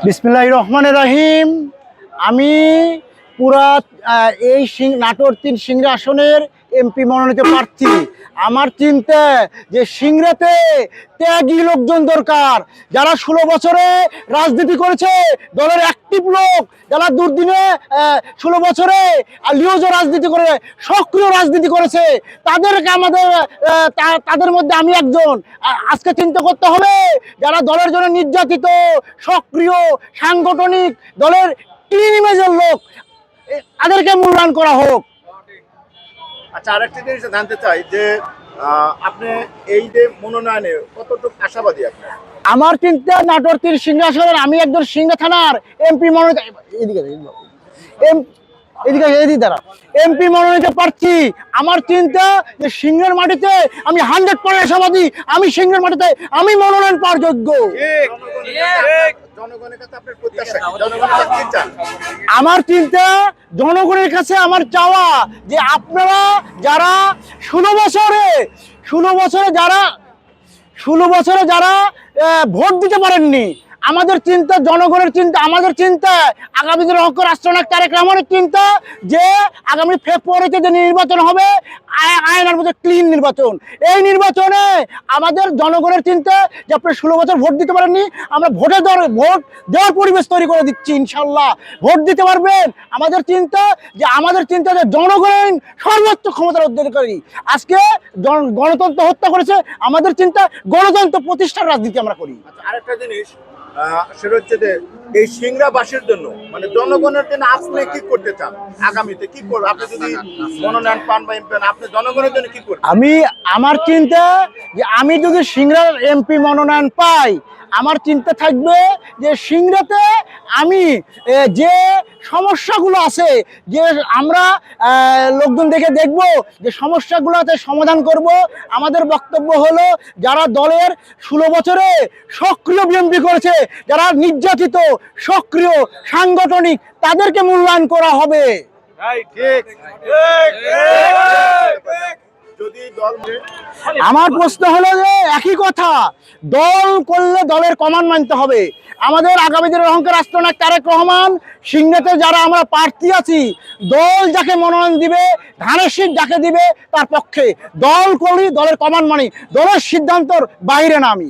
বিসমিল্লাহির রহমানির রহিম। আমি পুরা এই নাটোর ৩ সিংড়া আসনের এমপি মনোনীত প্রার্থী। আমার চিন্তা যে সিংড়াতে ত্যাগী লোকজন দরকার, যারা 16 বছরে রাজনীতি করেছে, দলের অ্যাক্টিভ লোক, যারা দুর্দিনে 16 বছরে লিওজো রাজনীতি করে সক্রিয় রাজনীতি করেছে, তাদেরকে তাদের মধ্যে আমি একজন। আজকে চিন্তা করতে হবে যারা দলের জন্য নির্যাতিত, সক্রিয়, সাংগঠনিক, দলের ক্লিন ইমেজের লোক, তাদেরকে মূল্যায়ন করা হোক। আচ্ছা, আরেকটা জিনিস জানতে চাই যে আপনি এই যে মনোনয়নে কতটুকু আশাবাদী আপনি? আমার চিন্তা নাটোর ৩ সিংড়া আসনের আমি একজন সিংড়া থানার এমপি মনোনীত, এমপি মনোনীত প্রার্থী। আমার চিন্তা যে সিংহের মাটিতে আমি 100% আশাবাদী, আমি সিংহের মাটিতে আমি মনোনয়ন পাওয়ার যোগ্য। জনগণের কাছে আপনার প্রত্যাশা কি? জনগণের কাছে কি চান? আমার চিন্তা, জনগণের কাছে আমার চাওয়া যে আপনারা যারা 16 বছরে যারা ভোট দিতে পারেননি, আমাদের চিন্তা, জনগণের চিন্তা, আমাদের চিন্তা, আগামী দিনের রাষ্ট্রনায়ক তারেক রহমানের চিন্তা যে আগামী ফেব্রুয়ারিতে যে নির্বাচন হবে, আইনের মধ্যে ক্লিন নির্বাচন। এই নির্বাচনে আমাদের জনগণের চিন্তা যে আপনি 16 বছর ভোট দিতে পারেননি, আমরা ভোট দেওয়ার পরিবেশ তৈরি করে দিচ্ছি, ইনশাল্লাহ ভোট দিতে পারবেন। আমাদের চিন্তা যে জনগণ সর্বোচ্চ ক্ষমতার অধিকারী। আজকে গণতন্ত্র হত্যা করেছে, আমাদের চিন্তা গণতন্ত্র প্রতিষ্ঠার রাজনীতি আমরা করি। আচ্ছা, আরেকটা জিনিস সেটা হচ্ছে যে এই সিংড়াবাসীর জন্য, মানে জনগণের জন্য আপনি কি করতে চান? আগামীতে কি করবেন আপনি যদি মনোনয়ন পান বা এমপি পান? আপনি জনগণের জন্য কি করবেন? আমার চিন্তা যে আমি যদি সিংড়ার এমপি মনোনয়ন পাই, আমার চিন্তা থাকবে যে সিংড়াতে আমি যে সমস্যাগুলো আছে, যে আমরা লোকজন দেখব যে সমস্যাগুলোতে সমাধান করব। আমাদের বক্তব্য হলো যারা দলের 16 বছরে সক্রিয় বিএনপি করেছে, যারা নির্যাতিত, সক্রিয়, সাংগঠনিক, তাদেরকে মূল্যায়ন করা হবে। আমার প্রশ্ন হলো যে একই কথা, দল করলে দলের কমান্ড মানতে হবে। আমাদের আগামী দিনের অহংকার রাষ্ট্রনায়ক তারেক রহমান, সিংড়াতে যারা আমরা প্রার্থী আছি, দল যাকে মনোনয়ন দিবে, ধানের শীষ যাকে দিবে, তার পক্ষে দল করি, দলের কমান্ড মানি, দলের সিদ্ধান্তর বাইরে না আমি।